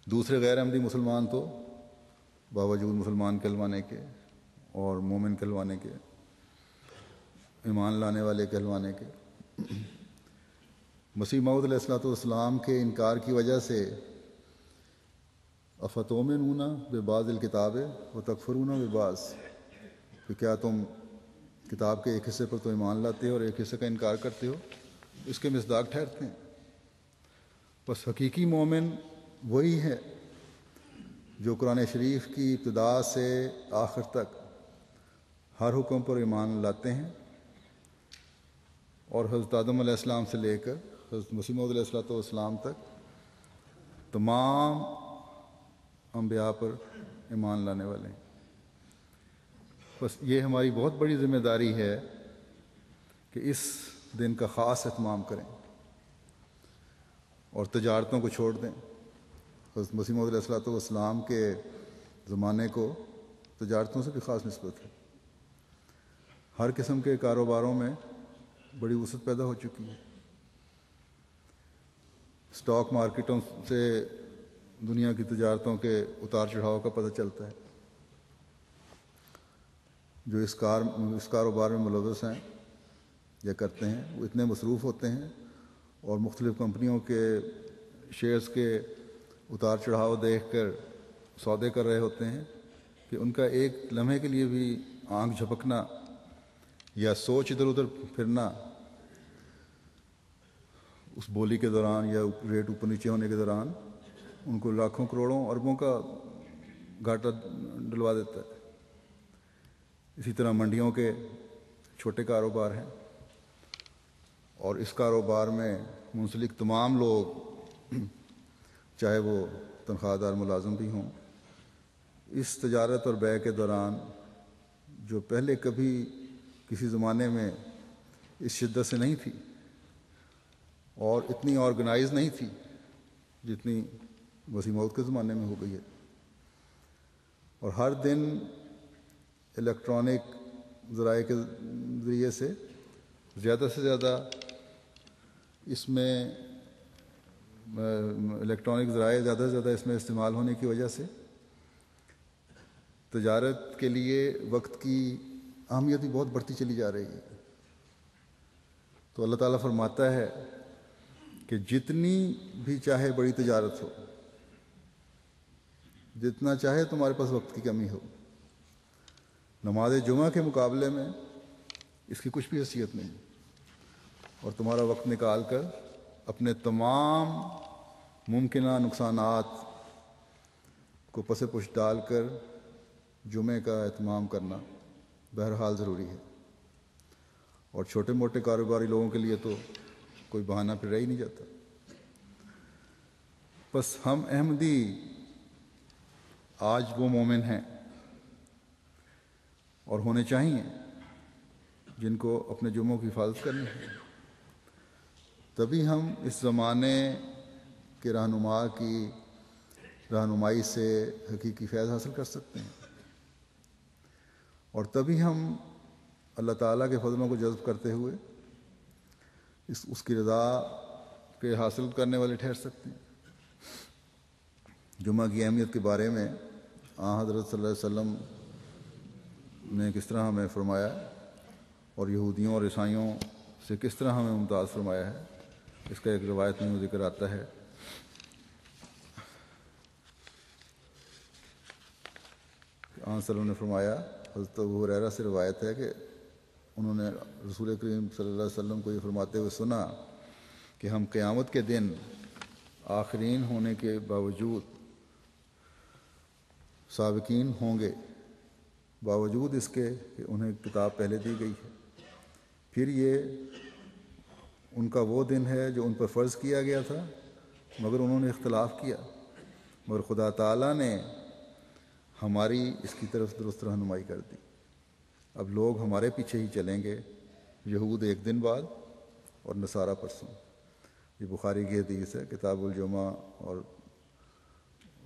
دوسرے غیر احمدی مسلمان تو باوجود مسلمان کہلوانے کے اور مومن کہلوانے کے، ایمان لانے والے کہلوانے کے، مسیح موعود علیہ الصلوۃ والسلام کے انکار کی وجہ سے افتؤمنون ببعض الکتاب وتکفرون ببعض، کہ کیا تم کتاب کے ایک حصے پر تو ایمان لاتے ہو اور ایک حصے کا انکار کرتے ہو، اس کے مصداق ٹھہرتے ہیں۔ بس حقیقی مومن وہی ہے جو قرآن شریف کی ابتدا سے آخر تک ہر حکم پر ایمان لاتے ہیں، اور حضرت آدم علیہ السلام سے لے کر حضرت مسیح موعود علیہ السلام تک تمام انبیاء پر ایمان لانے والے ہیں۔ بس یہ ہماری بہت بڑی ذمہ داری ہے کہ اس دن کا خاص اہتمام کریں اور تجارتوں کو چھوڑ دیں۔ حضرت مسیح موعود علیہ السلام کے زمانے کو تجارتوں سے بھی خاص نسبت ہے۔ ہر قسم کے کاروباروں میں بڑی وسعت پیدا ہو چکی ہے۔ اسٹاک مارکیٹوں سے دنیا کی تجارتوں کے اتار چڑھاؤ کا پتہ چلتا ہے۔ جو اس کاروبار میں ملوث ہیں یا کرتے ہیں وہ اتنے مصروف ہوتے ہیں اور مختلف کمپنیوں کے شیئرز کے اتار چڑھاؤ دیکھ کر سودے کر رہے ہوتے ہیں کہ ان کا ایک لمحے کے لیے بھی آنکھ جھپکنا یا سوچ ادھر ادھر پھرنا اس بولی کے دوران یا ریٹ اوپر نیچے ہونے کے دوران ان کو لاکھوں کروڑوں اربوں کا گھاٹا ڈلوا دیتا ہے۔ اسی طرح منڈیوں کے چھوٹے کاروبار ہیں، اور اس کاروبار میں منسلک تمام لوگ چاہے وہ تنخواہ دار ملازم بھی ہوں، اس تجارت اور بیع کے دوران جو پہلے کبھی کسی زمانے میں اس شدت سے نہیں تھی اور اتنی آرگنائز نہیں تھی جتنی مسیح موعود کے زمانے میں ہو گئی ہے، اور ہر دن الیکٹرانک ذرائع کے ذریعے سے زیادہ اس میں الیکٹرانک ذرائع زیادہ سے زیادہ اس میں استعمال ہونے کی وجہ سے تجارت کے لیے وقت کی اہمیت بھی بہت بڑھتی چلی جا رہی ہے۔ تو اللہ تعالیٰ فرماتا ہے کہ جتنی بھی چاہے بڑی تجارت ہو، جتنا چاہے تمہارے پاس وقت کی کمی ہو، نماز جمعہ کے مقابلے میں اس کی کچھ بھی حیثیت نہیں، اور تمہارا وقت نکال کر اپنے تمام ممکنہ نقصانات کو پس پش ڈال کر جمعے کا اہتمام کرنا بہرحال ضروری ہے۔ اور چھوٹے موٹے کاروباری لوگوں کے لیے تو کوئی بہانہ پھر رہ ہی نہیں جاتا۔ بس ہم احمدی آج وہ مومن ہیں اور ہونے چاہیے جن کو اپنے جمعوں کی حفاظت کرنی ہے، تبھی ہم اس زمانے کے رہنما کی رہنمائی سے حقیقی فیض حاصل کر سکتے ہیں، اور تبھی ہم اللہ تعالیٰ کے فضلوں کو جذب کرتے ہوئے اس کی رضا کے حاصل کرنے والے ٹھہر سکتے ہیں۔ جمعہ کی اہمیت کے بارے میں حضرت صلی اللہ علیہ وسلم نے کس طرح ہمیں فرمایا اور یہودیوں اور عیسائیوں سے کس طرح ہمیں ممتاز فرمایا ہے، اس کا ایک روایت میں ذکر آتا ہے۔ آن صلی اللہ علیہ وسلم نے فرمایا، حضرت ابو ہریرہ سے روایت ہے کہ انہوں نے رسول کریم صلی اللہ علیہ وسلم کو یہ فرماتے ہوئے سنا کہ ہم قیامت کے دن آخرین ہونے کے باوجود سابقین ہوں گے، باوجود اس کے کہ انہیں کتاب پہلے دی گئی ہے۔ پھر یہ ان کا وہ دن ہے جو ان پر فرض کیا گیا تھا، مگر انہوں نے اختلاف کیا، مگر خدا تعالیٰ نے ہماری اس کی طرف درست رہنمائی کر دی۔ اب لوگ ہمارے پیچھے ہی چلیں گے، یہود ایک دن بعد اور نصارہ پرسوں۔ یہ بخاری کی حدیث ہے، کتاب الجمعہ اور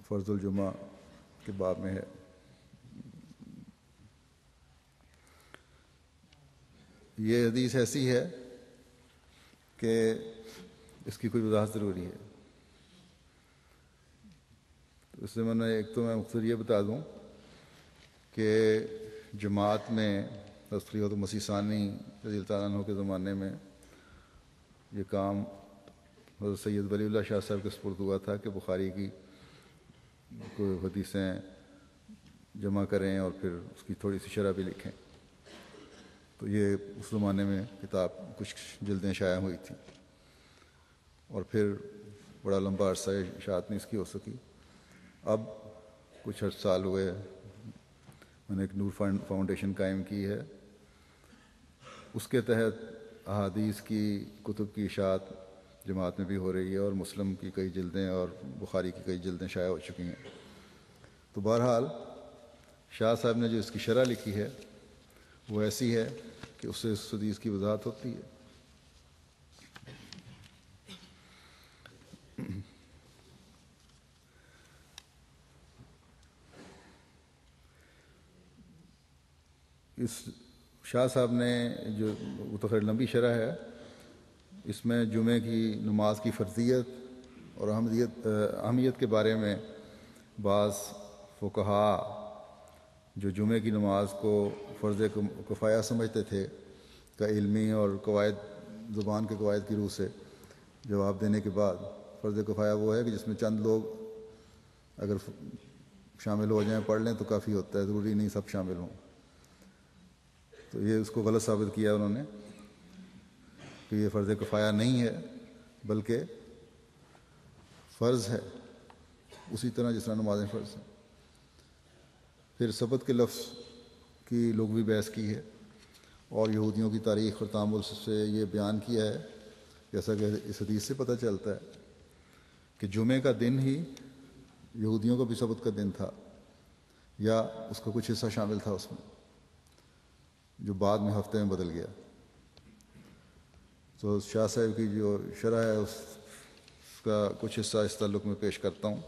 فرض الجمعہ کے باب میں ہے۔ یہ حدیث ایسی ہے کہ اس کی کوئی وضاحت ضروری ہے۔ اس سے میں ایک تو میں مختصر یہ بتا دوں کہ جماعت میں حضرت مسیح ثانی رضی اللہ عنہ کے زمانے میں یہ کام حضرت سید ولی اللہ شاہ صاحب کے سپرد ہوا تھا کہ بخاری کی کوئی حدیثیں جمع کریں اور پھر اس کی تھوڑی سی شرح بھی لکھیں. تو یہ اس زمانے میں کتاب کچھ جلدیں شائع ہوئی تھیں اور پھر بڑا لمبا عرصہ اشاعت نہیں اس کی ہو سکی. اب کچھ سال ہوئے میں نے ایک نور فاؤنڈیشن قائم کی ہے. اس کے تحت احادیث کی کتب کی اشاعت جماعت میں بھی ہو رہی ہے اور مسلم کی کئی جلدیں اور بخاری کی کئی جلدیں شائع ہو چکی ہیں. تو بہرحال شاہ صاحب نے جو اس کی شرح لکھی ہے وہ ایسی ہے کہ اس سے اس حدیث کی وضاحت ہوتی ہے. اس شاہ صاحب نے جو متخر لمبی شرح ہے اس میں جمعے کی نماز کی فرضیت اور اہمیت کے بارے میں بعض فقہا جو جمعے کی نماز کو فرض کفایہ سمجھتے تھے کا علمی اور قواعد زبان کے قواعد کی روح سے جواب دینے کے بعد فرض کفایہ وہ ہے کہ جس میں چند لوگ اگر شامل ہو جائیں پڑھ لیں تو کافی ہوتا ہے, ضروری نہیں سب شامل ہوں. تو یہ اس کو غلط ثابت کیا انہوں نے کہ یہ فرض کفایہ نہیں ہے بلکہ فرض ہے اسی طرح جس طرح نمازیں فرض ہیں. پھر سبت کے لفظ کی لغوی بحث کی ہے اور یہودیوں کی تاریخ اور تعامل سے یہ بیان کیا ہے جیسا کہ اس حدیث سے پتہ چلتا ہے کہ جمعے کا دن ہی یہودیوں کا بھی سبت کا دن تھا یا اس کا کچھ حصہ شامل تھا اس میں جو بعد میں ہفتے میں بدل گیا. تو شاہ صاحب کی جو شرح ہے اس کا کچھ حصہ اس تعلق میں پیش کرتا ہوں.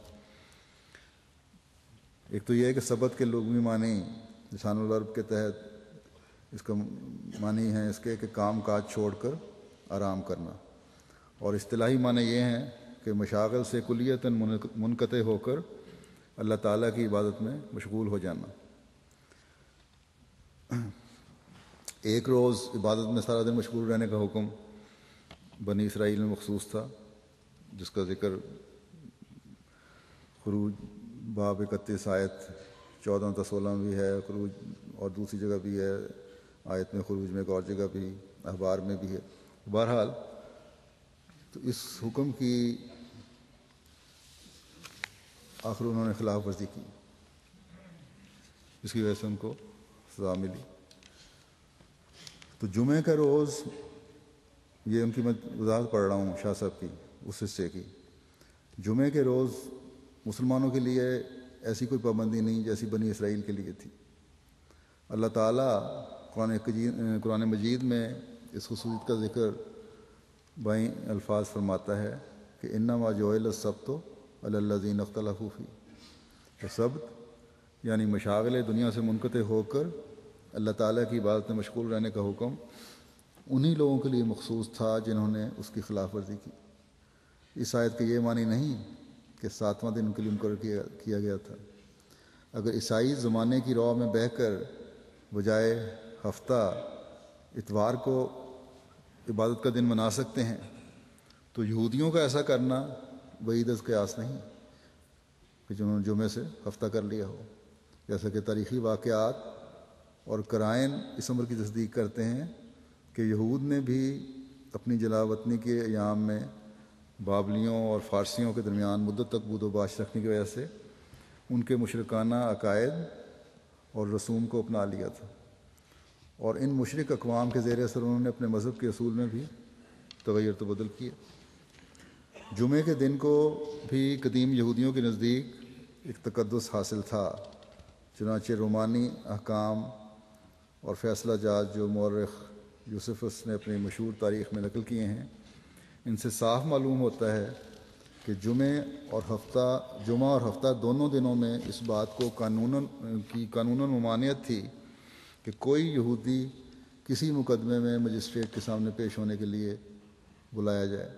ایک تو یہ ہے کہ سبت کے لغوی معنی لسان العرب کے تحت اس کا معنی ہے اس کے کہ کام کاج چھوڑ کر آرام کرنا, اور اصطلاحی معنی یہ ہیں کہ مشاغل سے کلیتاً منقطع ہو کر اللہ تعالیٰ کی عبادت میں مشغول ہو جانا. ایک روز عبادت میں سارا دن مشغول رہنے کا حکم بنی اسرائیل میں مخصوص تھا جس کا ذکر خروج باب 31 آیت 14 تا 16 میں بھی ہے, خروج اور دوسری جگہ بھی ہے آیت میں, خروج میں ایک اور جگہ بھی, اخبار میں بھی ہے. بہرحال تو اس حکم کی آخر انہوں نے خلاف ورزی کی جس کی وجہ سے ان کو سزا ملی. تو جمعے کا روز یہ ان کی میں وضاحت پڑھ رہا ہوں شاہ صاحب کی اس حصے کی. جمعے کے روز مسلمانوں کے لیے ایسی کوئی پابندی نہیں جیسی بنی اسرائیل کے لیے تھی. اللہ تعالیٰ قرآن مجید میں اس خصوصیت کا ذکر بائیں الفاظ فرماتا ہے کہ انما جعل السبت علی الذین اختلفوا فیہ. سبت یعنی مشاغل دنیا سے منقطع ہو کر اللہ تعالیٰ کی عبادت میں مشغول رہنے کا حکم انہی لوگوں کے لیے مخصوص تھا جنہوں نے اس کی خلاف ورزی کی. اس آیت کا یہ معنی نہیں کہ 7واں دن ان کے لیے مقرر کیا گیا تھا. اگر عیسائی زمانے کی رو میں بہہ کر بجائے ہفتہ اتوار کو عبادت کا دن منا سکتے ہیں تو یہودیوں کا ایسا کرنا بعید از قیاس نہیں کہ جنہوں نے جمعے سے ہفتہ کر لیا ہو. جیسا کہ تاریخی واقعات اور قرائن اس امر کی تصدیق کرتے ہیں کہ یہود نے بھی اپنی جلاوطنی کے ایام میں بابلیوں اور فارسیوں کے درمیان مدت تک بود و باش رکھنے کی وجہ سے ان کے مشرکانہ عقائد اور رسوم کو اپنا لیا تھا, اور ان مشرک اقوام کے زیر اثر انہوں نے اپنے مذہب کے اصول میں بھی تغیر تبدل کیے. جمعے کے دن کو بھی قدیم یہودیوں کے نزدیک ایک تقدس حاصل تھا. چنانچہ رومانی احکام اور فیصلہ جات جو مورخ یوسفس نے اپنی مشہور تاریخ میں نقل کیے ہیں ان سے صاف معلوم ہوتا ہے کہ جمعہ اور ہفتہ دونوں دنوں میں اس بات کو قانوناً ممانعت تھی کہ کوئی یہودی کسی مقدمے میں مجسٹریٹ کے سامنے پیش ہونے کے لیے بلایا جائے.